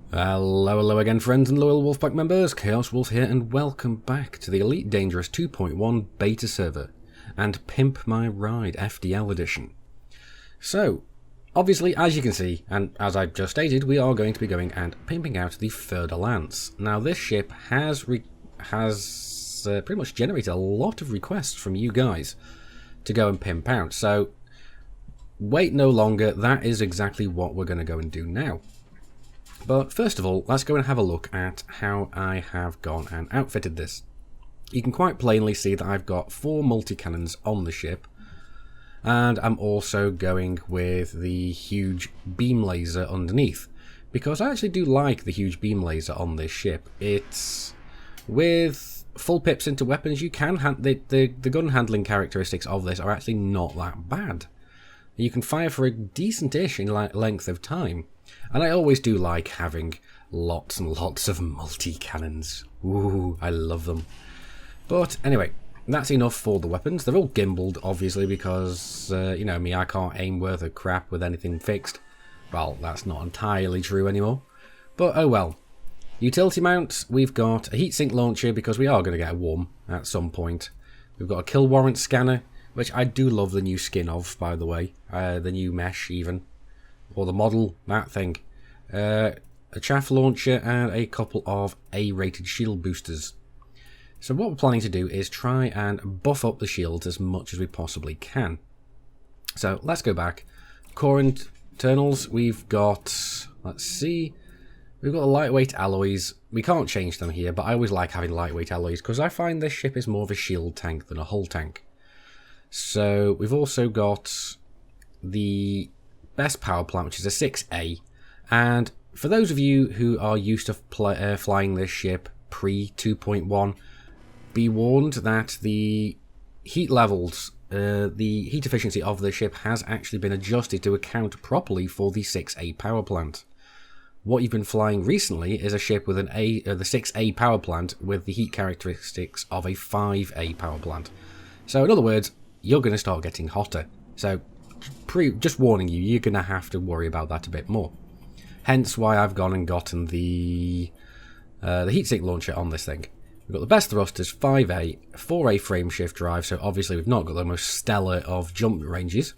Hello again, friends and loyal Wolfpack members. Chaos Wolf here, and welcome back to the Elite Dangerous 2.1 beta server and Pimp My Ride FDL edition. So, obviously, as you can see, and as I just stated, we are going to be going and pimping out the Fer-de-Lance. Now, this ship has pretty much generated a lot of requests from you guys to go and pimp out. So, wait no longer. That is exactly what we're going to go and do now. But first of all, let's go and have a look at how I have gone and outfitted this. You can quite plainly see that I've got 4 multi-cannons on the ship, and I'm also going with the huge beam laser underneath, because I actually do like the huge beam laser on this ship. It's with full pips into weapons, you can the gun handling characteristics of this are actually not that bad. You can fire for a decent-ish length of time. And I always do like having lots and lots of multi-cannons. Ooh, I love them. But anyway, that's enough for the weapons. They're all gimbaled, obviously, because, you know me, I can't aim worth a crap with anything fixed. Well, that's not entirely true anymore. But oh well. Utility mount, we've got a heatsink launcher, because we are going to get a warm at some point. We've got a kill warrant scanner, which I do love the new skin of, by the way. The new mesh, even. Or the model, that thing. A chaff launcher and a couple of A-rated shield boosters. So what we're planning to do is try and buff up the shields as much as we possibly can. So let's go back. Core internals, we've got, let's see, we've got the lightweight alloys. We can't change them here, but I always like having lightweight alloys because I find this ship is more of a shield tank than a hull tank. So we've also got the best power plant, which is a 6A, and for those of you who are used to flying this ship pre 2.1, be warned that the heat levels, the heat efficiency of the ship has actually been adjusted to account properly for the 6A power plant. What you've been flying recently is a ship with the 6A power plant with the heat characteristics of a 5A power plant. So in other words, you're going to start getting hotter. So just warning you, you're going to have to worry about that a bit more. Hence why I've gone and gotten the heatsink launcher on this thing. We've got the best thrusters, 5A, 4A frame shift drive, so obviously we've not got the most stellar of jump ranges.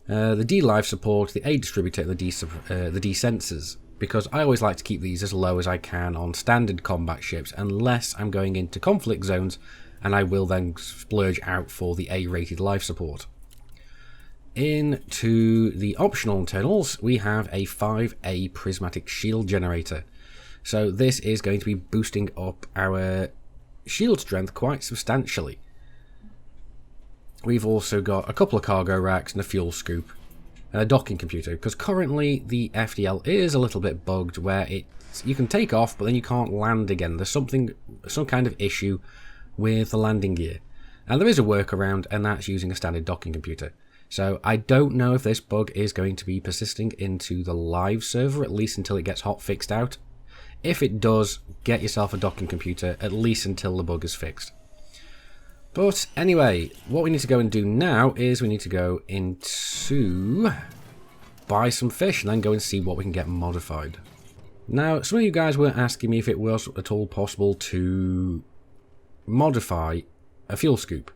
The D live support, the A distributor, and the D sensors, because I always like to keep these as low as I can on standard combat ships unless I'm going into conflict zones, and I will then splurge out for the A-rated life support. Into the optional internals, we have a 5A prismatic shield generator. So this is going to be boosting up our shield strength quite substantially. We've also got a couple of cargo racks and a fuel scoop, a docking computer, because currently the FDL is a little bit bugged where you can take off but then you can't land again. There's some kind of issue with the landing gear. And there is a workaround, and that's using a standard docking computer. So I don't know if this bug is going to be persisting into the live server, at least until it gets hot fixed out. If it does, get yourself a docking computer, at least until the bug is fixed. But anyway, what we need to go and do now is we need to go into buy some fish and then go and see what we can get modified. Now, some of you guys were asking me if it was at all possible to modify a fuel scoop.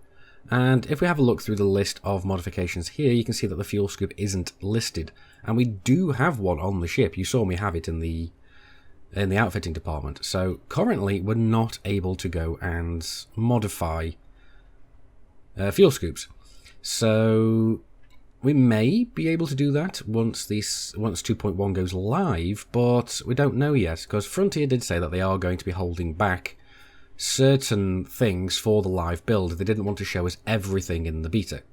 And if we have a look through the list of modifications here, you can see that the fuel scoop isn't listed. And we do have one on the ship. You saw me have it in the outfitting department. So currently we're not able to go and modify fuel scoops. So we may be able to do that once 2.1 goes live, but we don't know yet, because Frontier did say that they are going to be holding back certain things for the live build. They didn't want to show us everything in the beta.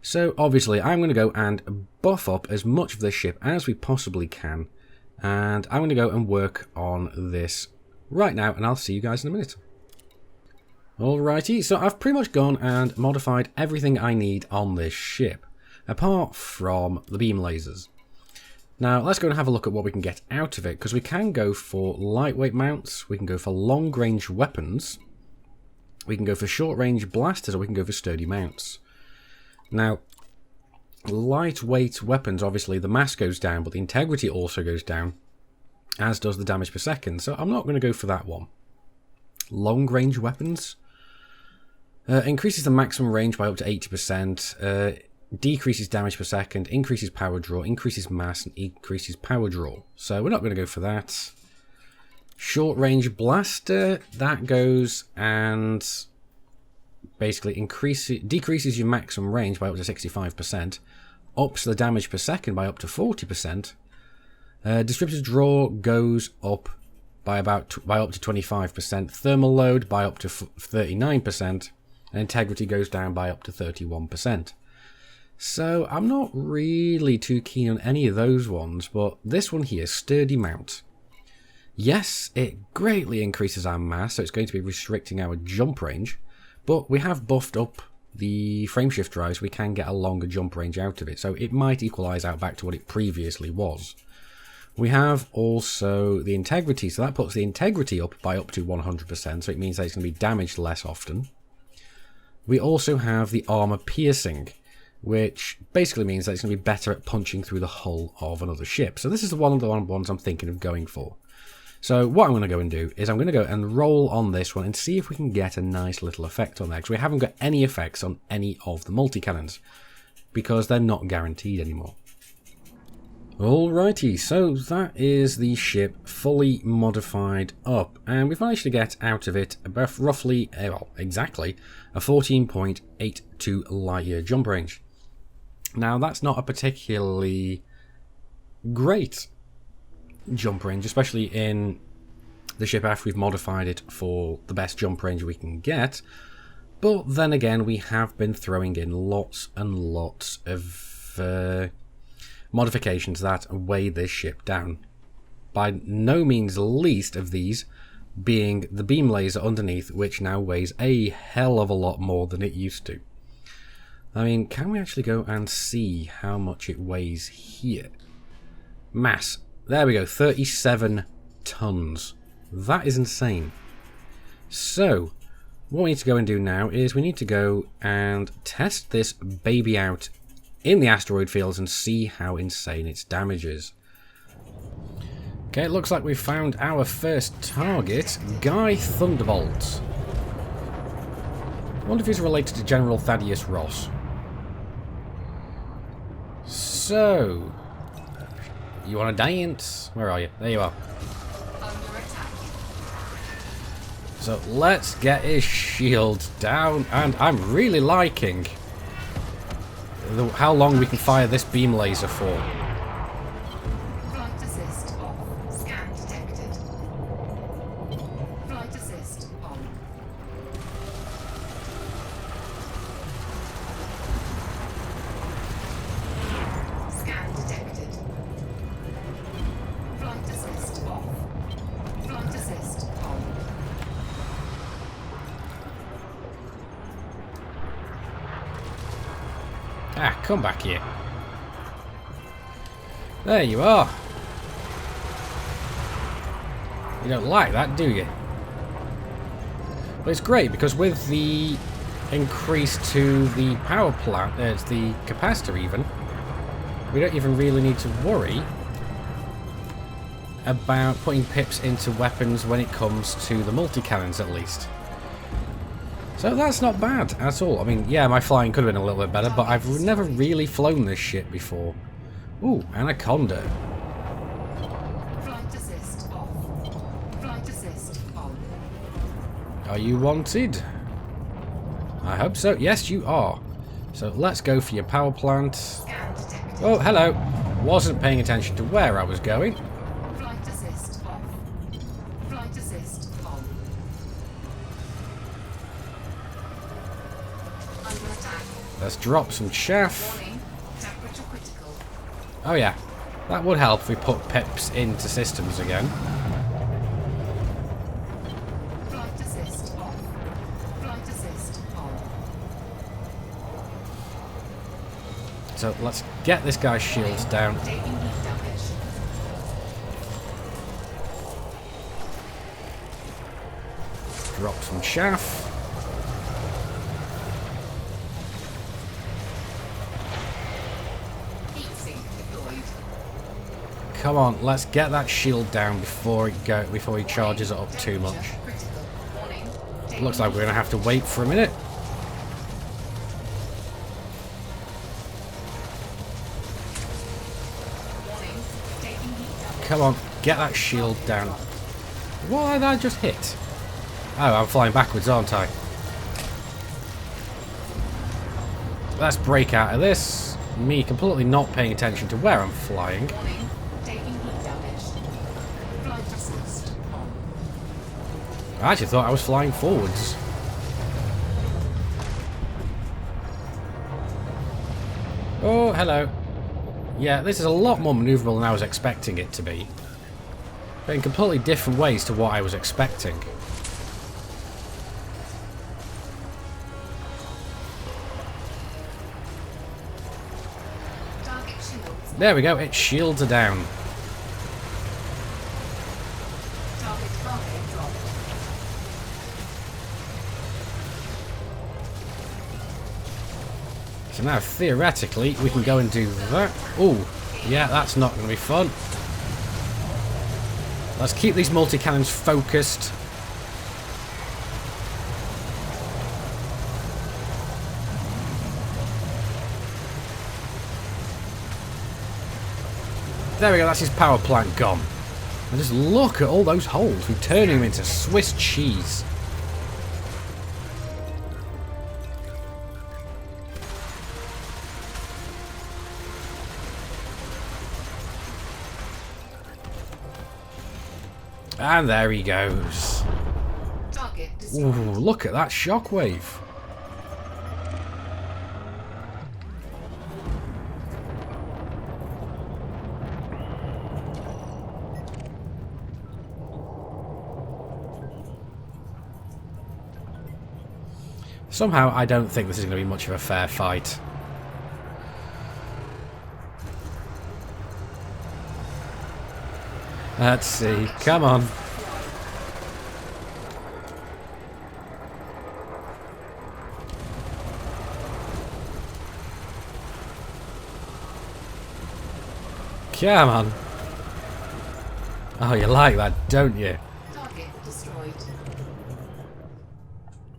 So obviously I'm going to go and buff up as much of this ship as we possibly can, and I'm going to go and work on this right now, and I'll see you guys in a minute. Alrighty, so I've pretty much gone and modified everything I need on this ship, apart from the beam lasers. Now, let's go and have a look at what we can get out of it, because we can go for lightweight mounts, we can go for long-range weapons, we can go for short-range blasters, or we can go for sturdy mounts. Now, lightweight weapons, obviously, the mass goes down, but the integrity also goes down. as does the damage per second, so I'm not going to go for that one. Long range weapons. Increases the maximum range by up to 80%, decreases damage per second, increases power draw, increases mass, and increases power draw. So we're not going to go for that. Short range blaster, that goes and basically decreases your maximum range by up to 65%, ups the damage per second by up to 40%. Distributed draw goes up by up to 25%, thermal load by up to 39%, and integrity goes down by up to 31%. So I'm not really too keen on any of those ones, but this one here, sturdy mount. Yes, it greatly increases our mass, so it's going to be restricting our jump range, but we have buffed up the frameshift drive so we can get a longer jump range out of it, so it might equalise out back to what it previously was. We have also the integrity, so that puts the integrity up by up to 100%, so it means that it's going to be damaged less often. We also have the armor piercing, which basically means that it's going to be better at punching through the hull of another ship. So this is one of the ones I'm thinking of going for. So what I'm going to go and do is I'm going to go and roll on this one and see if we can get a nice little effect on there, because we haven't got any effects on any of the multi-cannons, because they're not guaranteed anymore. Alrighty, so that is the ship fully modified up, and we've managed to get out of it about roughly, well, exactly, a 14.82 light year jump range. Now, that's not a particularly great jump range, especially in the ship after we've modified it for the best jump range we can get, but then again, we have been throwing in lots and lots of modifications that weigh this ship down. By no means least of these being the beam laser underneath, which now weighs a hell of a lot more than it used to. I mean, can we actually go and see how much it weighs here? Mass. There we go, 37 tons. That is insane. So, what we need to go and do now is we need to go and test this baby out in the asteroid fields and see how insane its damage is. Okay, it looks like we've found our first target, Guy Thunderbolt. I wonder if he's related to General Thaddeus Ross. So, you want to dance? Where are you? There you are. So let's get his shield down, and I'm really liking how long we can fire this beam laser for. Flight assist off. Scan detected. Flight assist on. Scan detected. Flight assist off. Flight assist on. Ah, come back here. There you are. You don't like that, do you? But it's great because with the increase to the power plant, the capacitor even, we don't even really need to worry about putting pips into weapons when it comes to the multi-cannons at least. So that's not bad at all. I mean, yeah, my flying could have been a little bit better, but I've never really flown this ship before. Ooh, Anaconda. Flight assist off. Flight assist on. Are you wanted? I hope so. Yes, you are. So let's go for your power plant. Scan detected. Oh, hello. Wasn't paying attention to where I was going. Flight assist off. Flight assist on. Under attack. Let's drop some chaff. Warning. Temperature critical. Oh yeah, that would help if we put pips into systems again. Flight assist off. Flight assist on. So let's get this guy's shields down. Taking heat damage. Drop some chaff. Come on, let's get that shield down before he charges it up too much. Looks like we're going to have to wait for a minute. Come on, get that shield down. What did I just hit? Oh, I'm flying backwards, aren't I? Let's break out of this. Me completely not paying attention to where I'm flying. I actually thought I was flying forwards. Oh, hello. Yeah, this is a lot more manoeuvrable than I was expecting it to be. But in completely different ways to what I was expecting. There we go, its shields are down. So now, theoretically, we can go and do that. Oh, yeah, that's not going to be fun. Let's keep these multi-cannons focused. There we go, that's his power plant gone. And just look at all those holes. We're turning him into Swiss cheese. And there he goes. Ooh, look at that shockwave. Somehow, I don't think this is going to be much of a fair fight. Let's see. Come on. Come on. Oh, you like that, don't you? Target destroyed.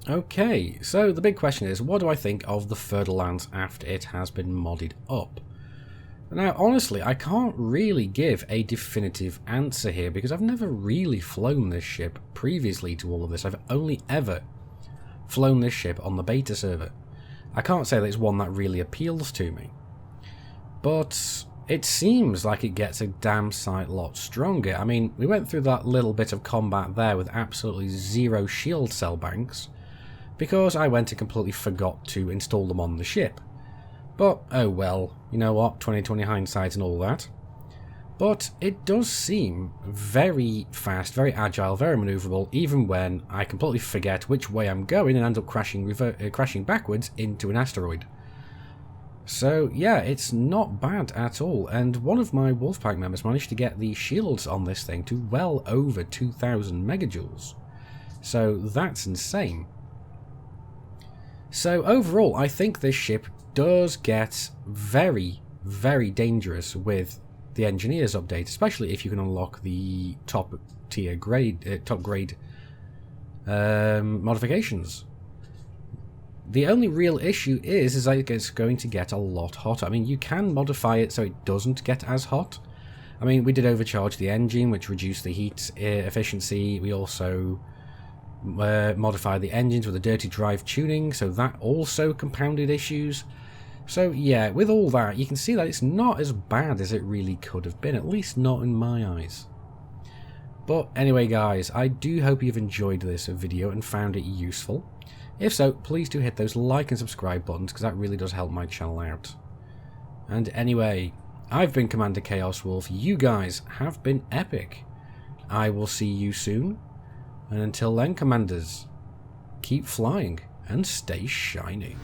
Okay, so the big question is, what do I think of the Fer-de-Lance after it has been modded up? Now, honestly, I can't really give a definitive answer here because I've never really flown this ship previously to all of this. I've only ever flown this ship on the beta server. I can't say that it's one that really appeals to me. But it seems like it gets a damn sight lot stronger. I mean, we went through that little bit of combat there with absolutely zero shield cell banks because I went and completely forgot to install them on the ship. But, oh well, you know what, 2020 hindsight and all that. But it does seem very fast, very agile, very manoeuvrable, even when I completely forget which way I'm going and end up crashing backwards into an asteroid. So, yeah, it's not bad at all, and one of my Wolfpack members managed to get the shields on this thing to well over 2,000 megajoules. So, that's insane. So, overall, I think this ship does get very, very dangerous with the engineers update, especially if you can unlock the top grade modifications. The only real issue is that it's going to get a lot hotter. I mean, you can modify it so it doesn't get as hot. I mean, we did overcharge the engine, which reduced the heat efficiency. We also modified the engines with a dirty drive tuning, so that also compounded issues. So yeah, with all that, you can see that it's not as bad as it really could have been, at least not in my eyes. But anyway guys, I do hope you've enjoyed this video and found it useful. If so, please do hit those like and subscribe buttons, because that really does help my channel out. And anyway, I've been Commander Chaos Wolf, you guys have been epic. I will see you soon, and until then, Commanders, keep flying and stay shiny.